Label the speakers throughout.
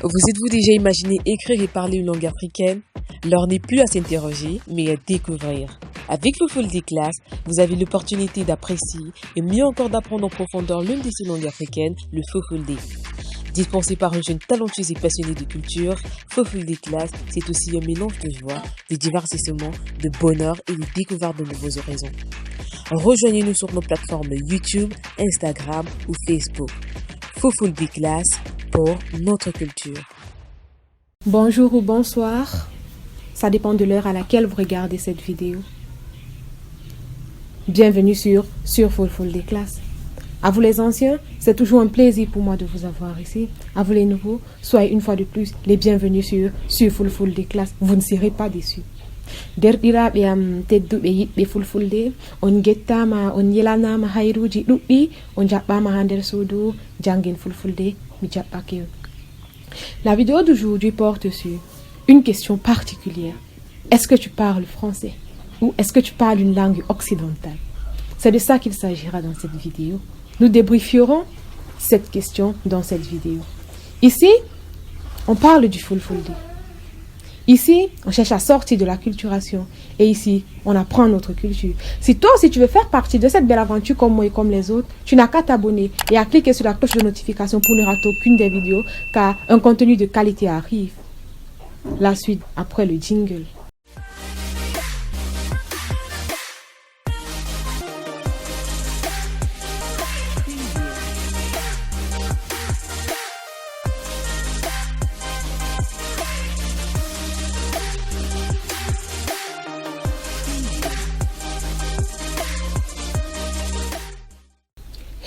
Speaker 1: Vous êtes-vous déjà imaginé écrire et parler une langue africaine? L'heure n'est plus à s'interroger, mais à découvrir. Avec Fofulde Class, vous avez l'opportunité d'apprécier et mieux encore d'apprendre en profondeur l'une de ces langues africaines, le Fofulde. Dispensé par un jeune talentueux et passionné de culture, Fofulde Class, c'est aussi un mélange de joie, de divertissement, de bonheur et de découverte de nouveaux horizons. Rejoignez-nous sur nos plateformes YouTube, Instagram ou Facebook. Fofulde Class pour notre culture.
Speaker 2: Bonjour ou bonsoir, ça dépend de l'heure à laquelle vous regardez cette vidéo. Bienvenue sur Fofulde Class. À vous les anciens, c'est toujours un plaisir pour moi de vous avoir ici. À vous les nouveaux, soyez une fois de plus les bienvenus sur Fofulde Class. Vous ne serez pas déçus. Derɗiraɓe am tedduɓe yiɗɓe fulfulde, on gettama, on yelanama hayruji ɗuɗɗi, on jaɓɓama ha nder suudu jangin fulfulde, mi jaɓɓake. La vidéo d'aujourd'hui porte sur une question particulière. Est-ce que tu parles français ou est-ce que tu parles une langue occidentale? C'est de ça qu'il s'agira dans cette vidéo. Nous débriefierons cette question dans cette vidéo. Ici, on parle du fulfulde. Ici, on cherche à sortir de la culturation. Et ici, on apprend notre culture. Si toi aussi tu veux faire partie de cette belle aventure comme moi et comme les autres, tu n'as qu'à t'abonner et à cliquer sur la cloche de notification pour ne rater aucune des vidéos, car un contenu de qualité arrive. La suite après le jingle.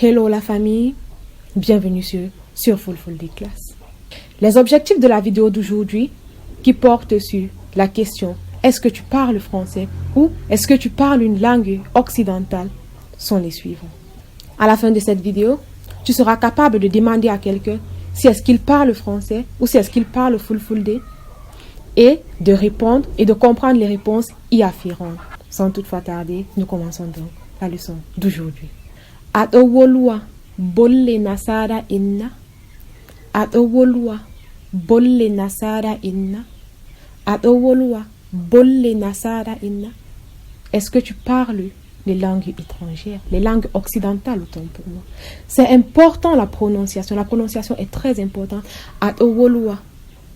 Speaker 2: Hello la famille, bienvenue sur Fofulde Class. Les objectifs de la vidéo d'aujourd'hui qui portent sur la question est-ce que tu parles français ou est-ce que tu parles une langue occidentale sont les suivants. À la fin de cette vidéo, tu seras capable de demander à quelqu'un si est-ce qu'il parle français ou si est-ce qu'il parle Fulfulde et de répondre et de comprendre les réponses y afférentes. Sans toutefois tarder, nous commençons donc la leçon d'aujourd'hui. Aɗo wolwa bolle nasara inna. Aɗo wolwa bolle nasara inna. Aɗo wolwa bolle nasara inna. Est-ce que tu parles les langues étrangères, les langues occidentales autant pour moi? C'est important la prononciation. La prononciation est très importante. Aɗo wolwa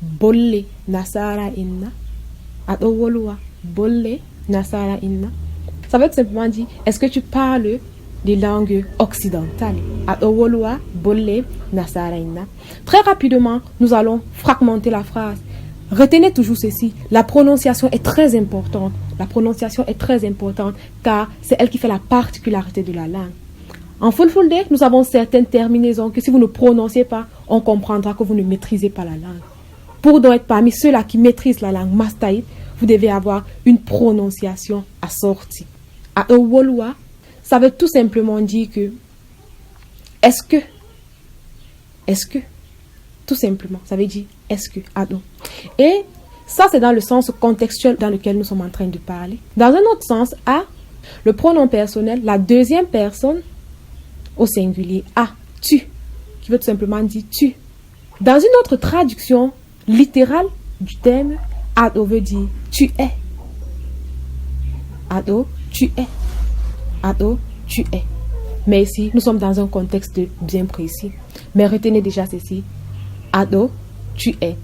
Speaker 2: bolle nasara inna. Aɗo wolwa bolle nasara inna. Ça veut simplement dire est-ce que tu parles des langues occidentales. Très rapidement, nous allons fragmenter la phrase. Retenez toujours ceci, la prononciation est très importante. La prononciation est très importante car c'est elle qui fait la particularité de la langue. En Fulfulde, nous avons certaines terminaisons que si vous ne prononcez pas, on comprendra que vous ne maîtrisez pas la langue. Pour donc être parmi ceux-là qui maîtrisent la langue mastaïde, vous devez avoir une prononciation assortie. Ça veut tout simplement dire que est-ce que tout simplement ça veut dire est-ce que ado. Et ça c'est dans le sens contextuel dans lequel nous sommes en train de parler. Dans un autre sens, a le pronom personnel, la deuxième personne au singulier, a, tu, qui veut tout simplement dire tu. Dans une autre traduction littérale du terme, ado veut dire tu es. Ado, tu es. Ado, tu es. Mais ici, nous sommes dans un contexte bien précis. Mais retenez déjà ceci. Ado, tu es.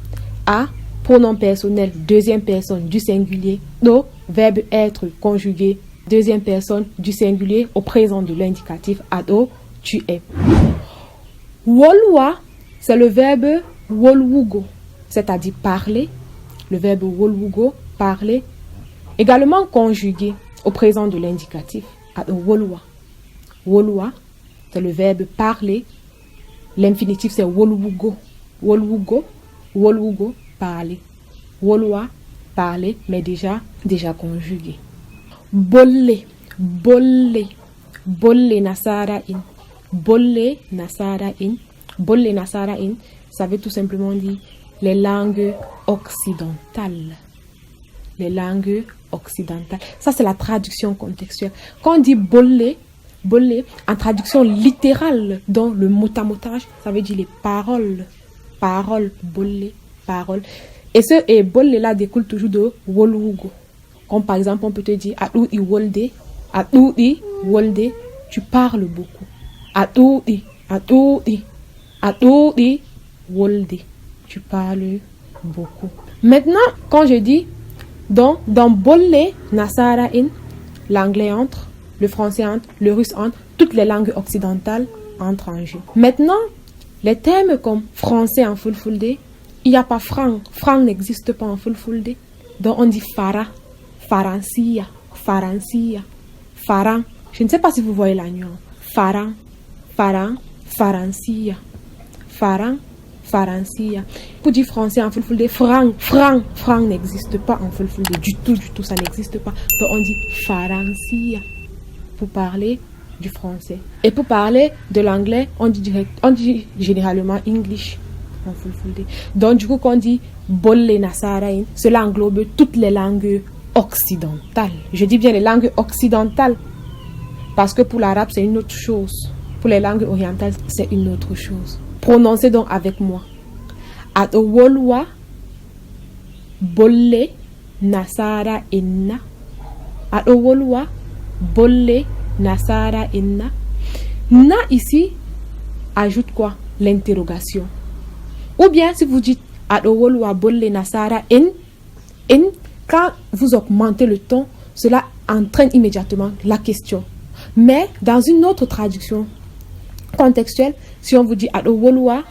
Speaker 2: A, pronom personnel, deuxième personne du singulier. Do, verbe être conjugué, deuxième personne du singulier au présent de l'indicatif. Ado, tu es. Wolwa, c'est le verbe wolwugo, c'est-à-dire parler. Le verbe wolwugo, parler. Également conjugué au présent de l'indicatif. Wolwa. Wolwa, c'est le verbe parler. L'infinitif, c'est wolwugo. Wolwugo, wolwugo, parler. Wolwa, parler, mais déjà conjugué. Bolle, bolle, bolle nasara in. Bolle nasara in. Bolle nasara in, ça veut tout simplement dire les langues occidentales. Les langues occidentales. Ça, c'est la traduction contextuelle. Quand on dit bolle, bolle, en traduction littérale, dans le mot-à-motage, ça veut dire les paroles parole, bolle, parole. Et ce bolle là découle toujours de wolugo. Comme par exemple, on peut te dire adu wolde, tu parles beaucoup. Adu wolde, tu parles beaucoup. Maintenant, quand je dis dans bolle, nasara in, l'anglais entre, le français entre, le russe entre, toutes les langues occidentales entrent en jeu. Maintenant, les termes comme français en fulfulde, il n'y a pas franc. Franc n'existe pas en fulfulde. Donc on dit fara, farancia, farancia, faran. Je ne sais pas si vous voyez la nuance. Faran, faran, farancia, faran, farancia. Pour dire français en fulfulde, franc n'existe pas en fulfulde. Du tout, ça n'existe pas. Donc on dit farancia pour parler du français. Et pour parler de l'anglais, on dit généralement English en fulfulde. Donc du coup, quand on dit bolle nasarain, cela englobe toutes les langues occidentales. Je dis bien les langues occidentales parce que pour l'arabe, c'est une autre chose. Pour les langues orientales, c'est une autre chose. Prononcez donc avec moi. Adowolwa bolle nasara inna. Adowolwa bolle nasara inna. Na ici ajoute quoi? L'interrogation. Ou bien si vous dites adowolwa bolle nasara in, quand vous augmentez le ton, cela entraîne immédiatement la question. Mais dans une autre traduction contextuelle, si on vous dit adowolwa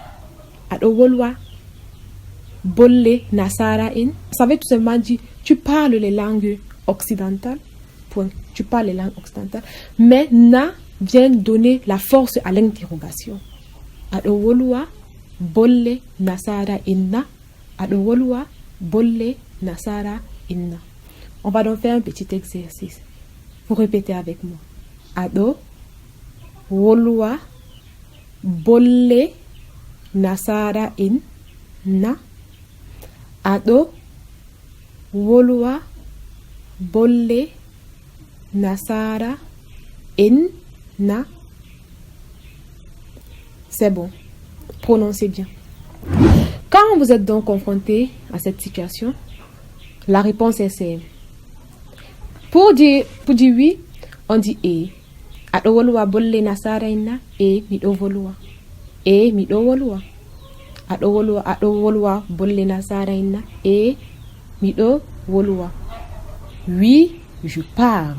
Speaker 2: bolle nasara in, ça veut tout simplement dire tu parles les langues occidentales. Point. Tu parles les langues occidentales. Mais na vient donner la force à l'interrogation. Adowolwa bolle nasara inna. Adowolwa bolle nasara inna. On va donc faire un petit exercice. Vous répétez avec moi. Ado wolwa bolle nasara inna. Ado wolwa bolle nasara inna. C'est bon. Prononcez bien. Quand vous êtes donc confronté à cette situation, la réponse est simple. Pour dire oui, on dit e. Adowolwa bolle nasara inna e midovolwa. E midovolwa. Adowolwa bolle nasara inna e midovolwa. Oui, je parle.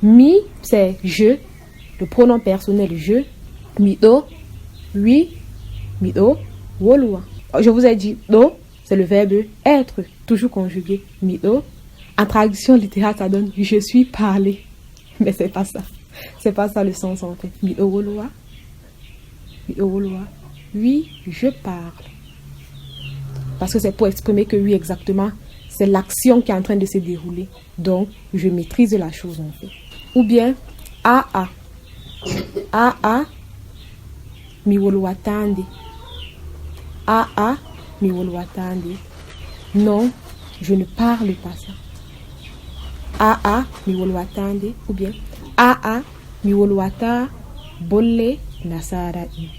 Speaker 2: Mi, c'est je, le pronom personnel je. Mido, oui, mido, wolwa. Je vous ai dit do, c'est le verbe être, toujours conjugué. Mido. En traduction littérale, ça donne je suis parlé. Mais c'est pas ça. C'est pas ça le sens en fait. Mido wolwa. Mido wolwa. Oui, je parle. Parce que c'est pour exprimer que oui, exactement, c'est l'action qui est en train de se dérouler. Donc, je maîtrise la chose en fait. Ou bien, a. Mi wolwatande. Mi wolwatande. Non, je ne parle pas ça. Mi wolwatande. Ou bien, mi wolwata bolle nasara in.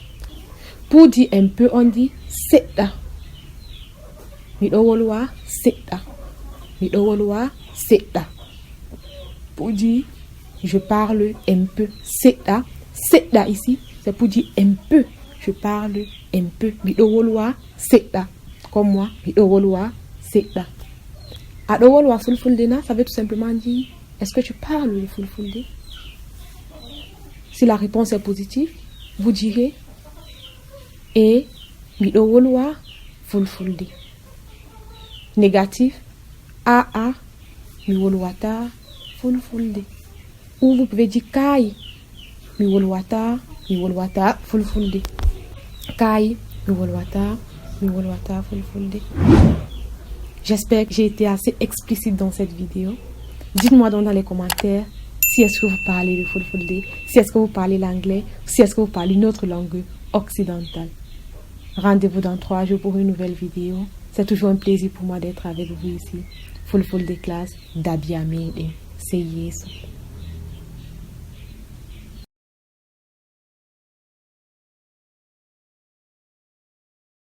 Speaker 2: Pour dire un peu, on dit seta. Mi do wolwa seta. Mi do wolwa seta. Pour dire je parle un peu. Seta. Seta ici, c'est pour dire un peu. Je parle un peu. Mi do wolwa seta. Comme moi, mi do wolwa seta. Ado wolwa fulfulde na, ça veut tout simplement dire est-ce que tu parles le fulfulde? Si la réponse est positive, vous direz et mi do wolwa fulfulde. Négatif, mi wolwata fulfulde. Ou vous pouvez dire kai mi wolwata fulfulde. Kai mi wolwata fulfulde. J'espère que j'ai été assez explicite dans cette vidéo. Dites-moi donc dans les commentaires si est-ce que vous parlez le fulfulde, si est-ce que vous parlez l'anglais, si est-ce que vous parlez une autre langue occidentale. Rendez-vous dans 3 jours pour une nouvelle vidéo. C'est toujours un plaisir pour moi d'être avec vous ici. Fulfulde class, Dabiamede. C'est Yesu.